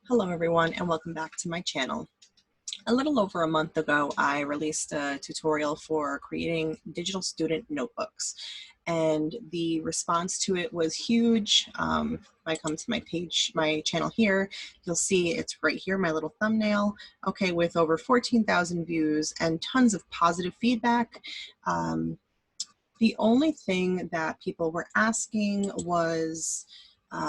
Hello everyone and welcome back to my channel. A little over a month ago, I released a tutorial for creating digital student notebooks, and the response to it was huge. If I come to my channel here, you'll see it's right here, my little thumbnail, okay, with over 14,000 views and tons of positive feedback. The only thing that people were asking was,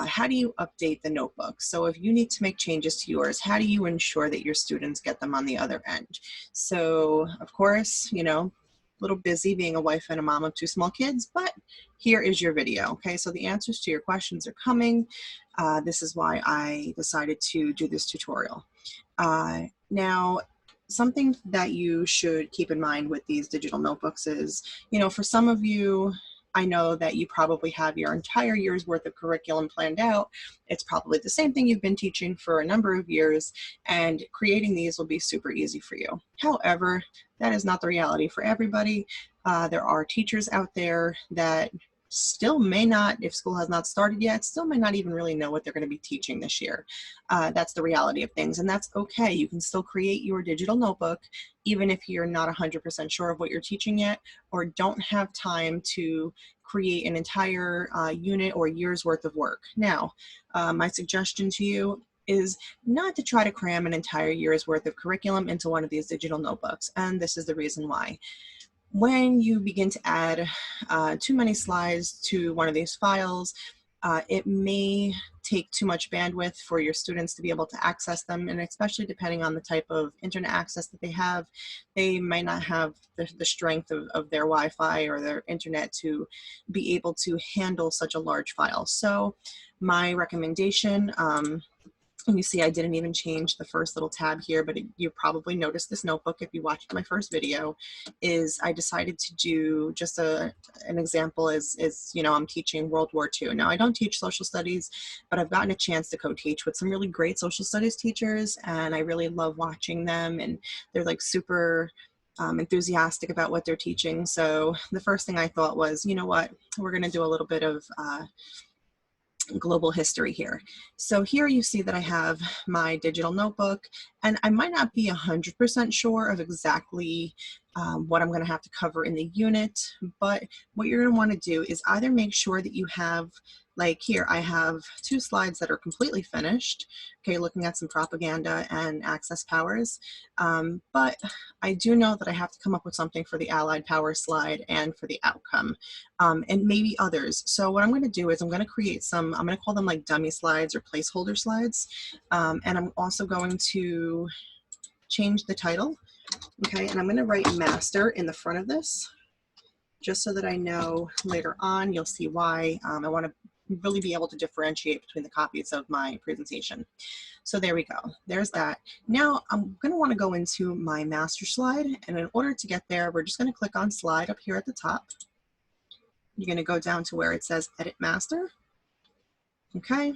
how do you update the notebook? So if you need to make changes to yours, how do you ensure that your students get them on the other end? So of course, you know, a little busy being a wife and a mom of two small kids, but here is your video. Okay, so the answers to your questions are coming. This is why I decided to do this tutorial. Now, something that you should keep in mind with these digital notebooks is, you know, for some of you, I know that you probably have your entire year's worth of curriculum planned out. It's probably the same thing you've been teaching for a number of years, and creating these will be super easy for you. However, that is not the reality for everybody. There are teachers out there that still may not, if school has not started yet, still may not even really know what they're going to be teaching this year. That's the reality of things, and that's okay. You can still create your digital notebook even if you're not 100% sure of what you're teaching yet, or don't have time to create an entire unit or year's worth of work. Now, my suggestion to you is not to try to cram an entire year's worth of curriculum into one of these digital notebooks, and this is the reason why. When you begin to add too many slides to one of these files, it may take too much bandwidth for your students to be able to access them, and especially depending on the type of internet access that they have, they might not have the strength of their Wi-Fi or their internet to be able to handle such a large file. So my recommendation, and you see I didn't even change the first little tab here, but you probably noticed this notebook if you watched my first video, is I decided to do just an example is, you know, I'm teaching World War II. Now I don't teach social studies, but I've gotten a chance to co-teach with some really great social studies teachers, and I really love watching them, and they're like super enthusiastic about what they're teaching. So the first thing I thought was, you know what, we're gonna do a little bit of global history here. So here you see that I have my digital notebook, and I might not be 100% sure of exactly what I'm going to have to cover in the unit, but what you're going to want to do is either make sure that you have, like here, I have 2 slides that are completely finished, okay, looking at some propaganda and access powers, but I do know that I have to come up with something for the allied power slide and for the outcome, and maybe others. So what I'm going to do is I'm going to create some, I'm going to call them like dummy slides or placeholder slides, and I'm also going to change the title, okay, and I'm going to write master in the front of this, just so that I know later on, you'll see why I want to really be able to differentiate between the copies of my presentation. So there we go, there's that. Now I'm going to want to go into my master slide, and in order to get there, we're just going to click on slide up here at the top. You're going to go down to where it says edit master, okay?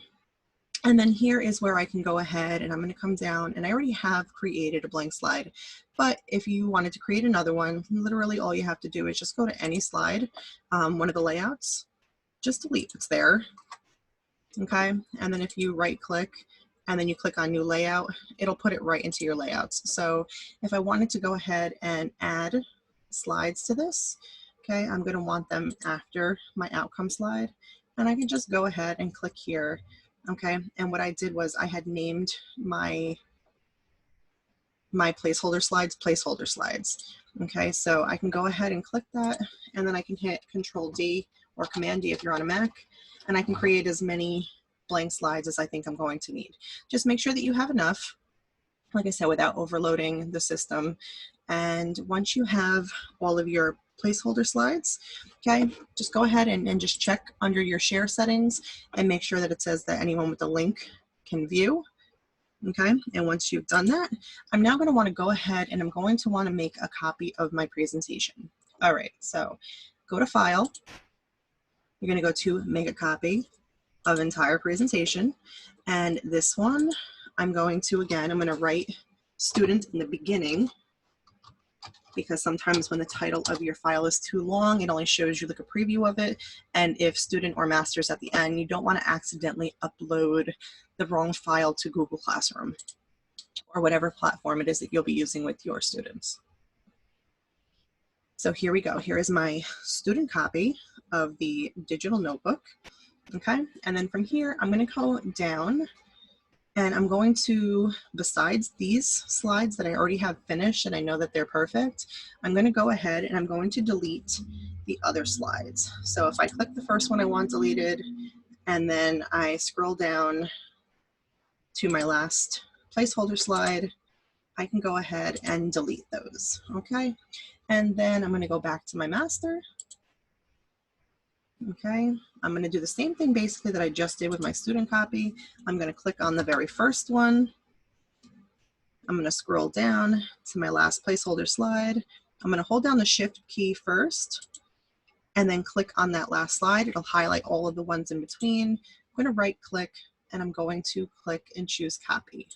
And then here is where I can go ahead and I'm going to come down, and I already have created a blank slide, but if you wanted to create another one, literally all you have to do is just go to any slide, one of the layouts, just delete what's there, okay? And then if you right click and then you click on new layout, it'll put it right into your layouts. So if I wanted to go ahead and add slides to this, okay, I'm going to want them after my outcome slide, and I can just go ahead and click here. Okay, and what I did was I had named my placeholder slides. Okay, so I can go ahead and click that, and then I can hit Control D or Command D if you're on a Mac, and I can create as many blank slides as I think I'm going to need. Just make sure that you have enough, like I said, without overloading the system. And once you have all of your placeholder slides, okay, just go ahead and just check under your share settings and make sure that it says that anyone with the link can view, okay? And once you've done that, I'm now going to want to go ahead and I'm going to want to make a copy of my presentation. All right, so go to File, you're going to go to Make a Copy of Entire Presentation, and this one I'm going to, again, I'm going to write student in the beginning, because sometimes when the title of your file is too long, it only shows you like a preview of it. And if student or master's at the end, you don't want to accidentally upload the wrong file to Google Classroom or whatever platform it is that you'll be using with your students. So here we go. Here is my student copy of the digital notebook. Okay, and then from here, I'm going to go down and I'm going to, besides these slides that I already have finished and I know that they're perfect, I'm going to go ahead and I'm going to delete the other slides. So if I click the first one I want deleted, and then I scroll down to my last placeholder slide, I can go ahead and delete those, okay? And then I'm going to go back to my master. Okay, I'm going to do the same thing basically that I just did with my student copy. I'm going to click on the very first one. I'm going to scroll down to my last placeholder slide. I'm going to hold down the shift key first and then click on that last slide. It'll highlight all of the ones in between. I'm going to right click and I'm going to click and choose copy.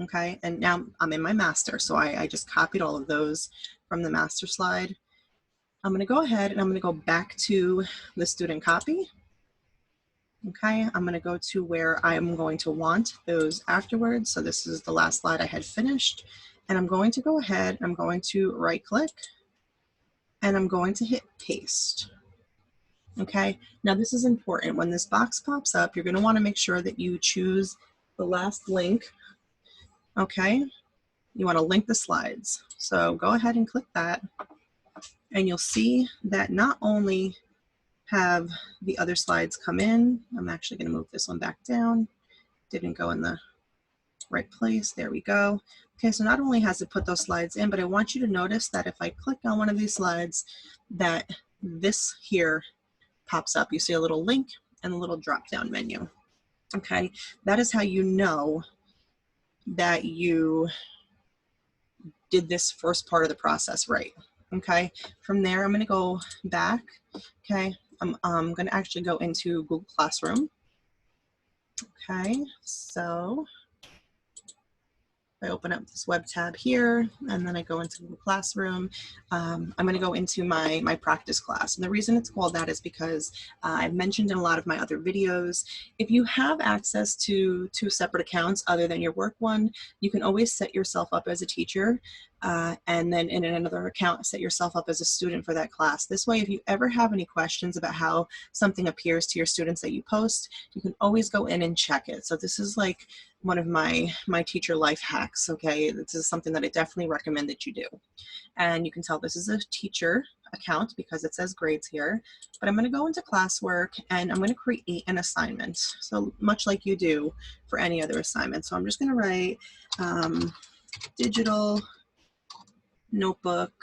Okay, and now I'm in my master, so I just copied all of those from the master slide. I'm going to go ahead and I'm going to go back to the student copy. Okay, I'm going to go to where I'm going to want those afterwards. So this is the last slide I had finished. And I'm going to go ahead, I'm going to right click and I'm going to hit paste. Okay, now this is important. When this box pops up, you're going to want to make sure that you choose the last link. Okay, you want to link the slides. So go ahead and click that. And you'll see that not only have the other slides come in, I'm actually going to move this one back down. Didn't go in the right place. There we go. Okay, so not only has it put those slides in, but I want you to notice that if I click on one of these slides, that this here pops up. You see a little link and a little drop-down menu. Okay, that is how you know that you did this first part of the process right. Okay, from there I'm going to go back. Okay, I'm going to actually go into Google Classroom. Okay, so I open up this web tab here, and then I go into Google Classroom. I'm going to go into my practice class. And the reason it's called that is because I've mentioned in a lot of my other videos, if you have access to two separate accounts other than your work one, you can always set yourself up as a teacher, and then in another account, set yourself up as a student for that class. This way, if you ever have any questions about how something appears to your students that you post, you can always go in and check it. So this is like one of my teacher life hacks, okay? This is something that I definitely recommend that you do. And you can tell this is a teacher account because it says grades here, but I'm gonna go into classwork and I'm gonna create an assignment. So much like you do for any other assignment. So I'm just gonna write digital notebook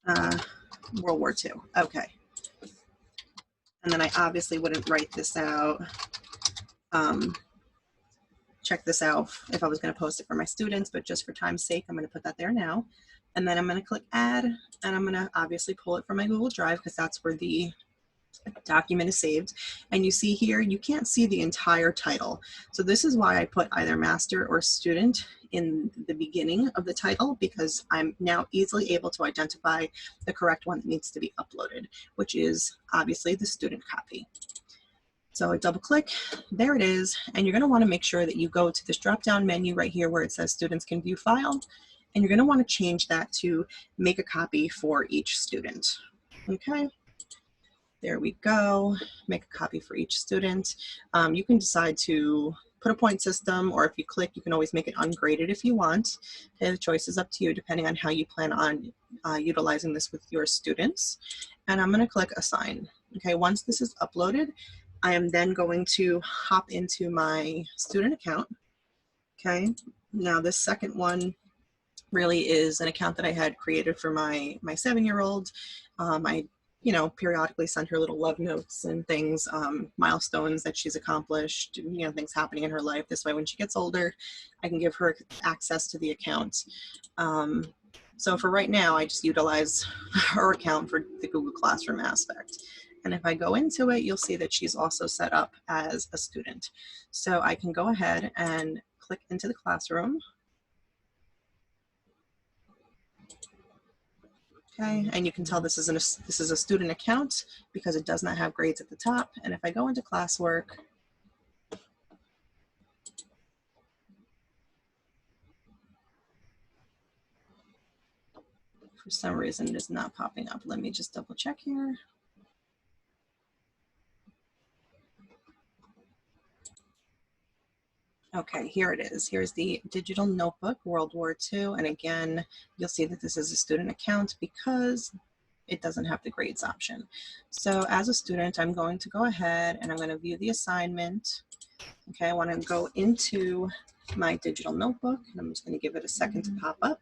World War II, okay. And then I obviously wouldn't write this out, check this out if I was going to post it for my students, but just for time's sake, I'm going to put that there now. And then I'm going to click add, and I'm going to obviously pull it from my Google Drive because that's where the document is saved. And you see here, you can't see the entire title. So this is why I put either master or student in the beginning of the title, because I'm now easily able to identify the correct one that needs to be uploaded, which is obviously the student copy. So I double click, there it is, and you're going to want to make sure that you go to this drop down menu right here where it says students can view file, and you're going to want to change that to make a copy for each student. Okay, there we go, make a copy for each student. You can decide to put a point system, or if you click, you can always make it ungraded if you want. Okay, the choice is up to you depending on how you plan on utilizing this with your students. And I'm going to click assign. Okay, once this is uploaded, I am then going to hop into my student account. Okay, now this second one really is an account that I had created for my 7-year-old. I periodically send her little love notes and things, milestones that she's accomplished, things happening in her life. This way, when she gets older, I can give her access to the account. So for right now, I just utilize her account for the Google Classroom aspect. And if I go into it, you'll see that she's also set up as a student. So I can go ahead and click into the classroom. Okay, and you can tell this is a student account because it does not have grades at the top. And if I go into classwork, for some reason it is not popping up. Let me just double check here. Okay, here it is. Here's the digital notebook, World War II. And again, you'll see that this is a student account because it doesn't have the grades option. So as a student, I'm going to go ahead and I'm going to view the assignment. Okay, I want to go into my digital notebook and I'm just going to give it a second to pop up.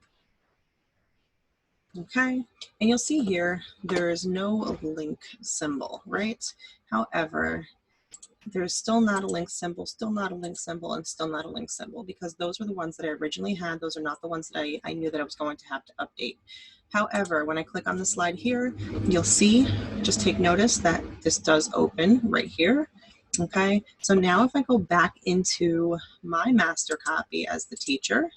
Okay, and you'll see here, there is no link symbol, right? However, there's still not a link symbol, still not a link symbol, and still not a link symbol because those were the ones that I originally had. Those are not the ones that I knew that I was going to have to update. However, when I click on the slide here, you'll see, just take notice that this does open right here. Okay, so now if I go back into my master copy as the teacher,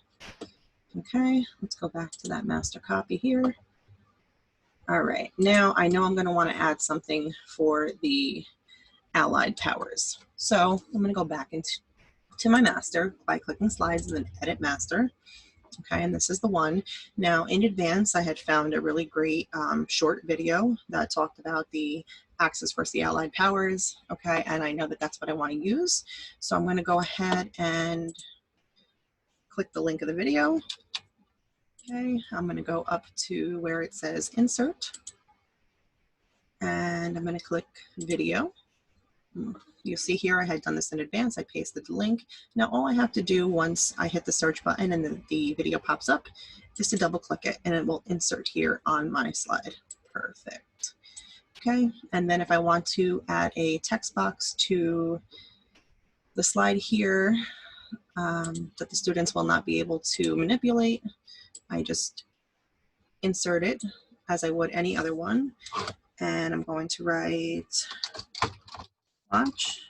okay, let's go back to that master copy here. All right, now I know I'm going to want to add something for the allied powers. So I'm going to go back into my master by clicking slides and then edit master. Okay, and this is the one. Now in advance, I had found a really great short video that talked about the Axis versus the allied powers. Okay, and I know that that's what I want to use. So I'm going to go ahead and click the link of the video. Okay, I'm going to go up to where it says insert and I'm going to click video. You'll see here I had done this in advance. I pasted the link. Now all I have to do once I hit the search button and the video pops up is to double click it and it will insert here on my slide. Perfect. Okay, and then if I want to add a text box to the slide here that the students will not be able to manipulate, I just insert it as I would any other one. And I'm going to write, watch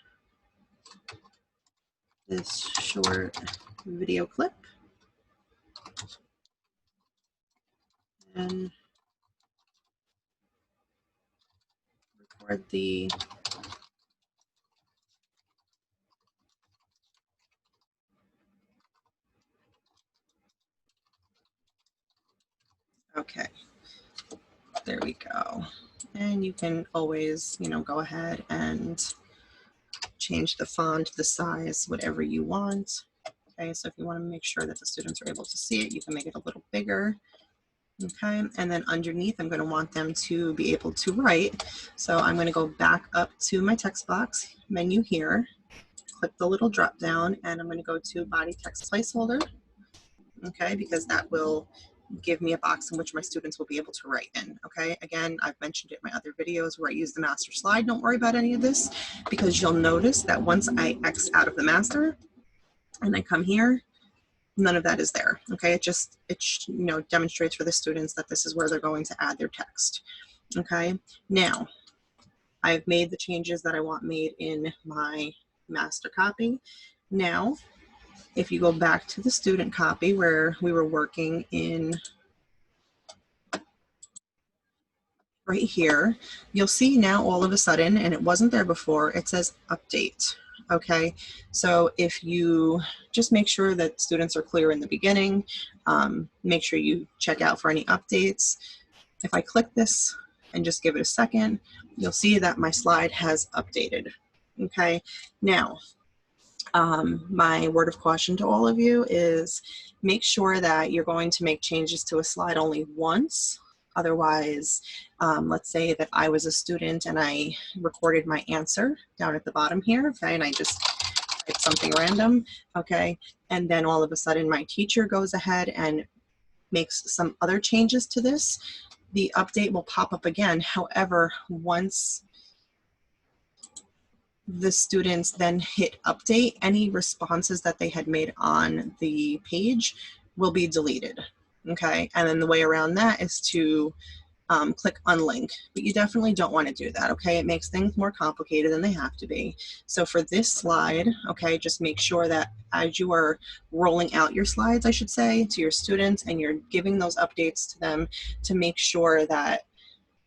this short video clip and record the okay, there we go. And you can always, you know, go ahead and change the font, the size, whatever you want. Okay, so if you want to make sure that the students are able to see it, you can make it a little bigger. Okay, and then underneath, I'm going to want them to be able to write. So I'm going to go back up to my text box menu here, click the little drop down, and I'm going to go to body text placeholder. Okay, because that will give me a box in which my students will be able to write in. Okay, again, I've mentioned it in my other videos where I use the master slide. Don't worry about any of this because you'll notice that once I X out of the master and I come here, none of that is there. Okay, it you know, demonstrates for the students that this is where they're going to add their text. Okay, now I've made the changes that I want made in my master copy. Now, if you go back to the student copy where we were working in right here, you'll see now all of a sudden, and it wasn't there before, it says update. Okay, so if you just make sure that students are clear in the beginning, make sure you check out for any updates. If I click this and just give it a second, you'll see that my slide has updated. Okay, now my word of caution to all of you is make sure that you're going to make changes to a slide only once. Otherwise, let's say that I was a student and I recorded my answer down at the bottom here, okay, and I just typed something random, okay, and then all of a sudden my teacher goes ahead and makes some other changes to this, the update will pop up again. However, once the students then hit update, any responses that they had made on the page will be deleted, okay? And then the way around that is to click unlink, but you definitely don't want to do that, okay? It makes things more complicated than they have to be. So for this slide, okay, just make sure that as you are rolling out your slides, I should say, to your students, and you're giving those updates to them, to make sure that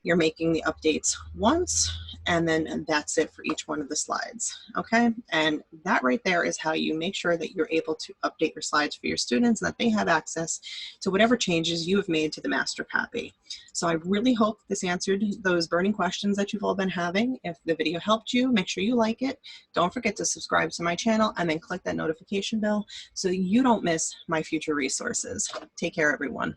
you're making the updates once, and then that's it for each one of the slides, okay? And that right there is how you make sure that you're able to update your slides for your students and that they have access to whatever changes you have made to the master copy. So I really hope this answered those burning questions that you've all been having. If the video helped you, make sure you like it. Don't forget to subscribe to my channel and then click that notification bell so you don't miss my future resources. Take care, everyone.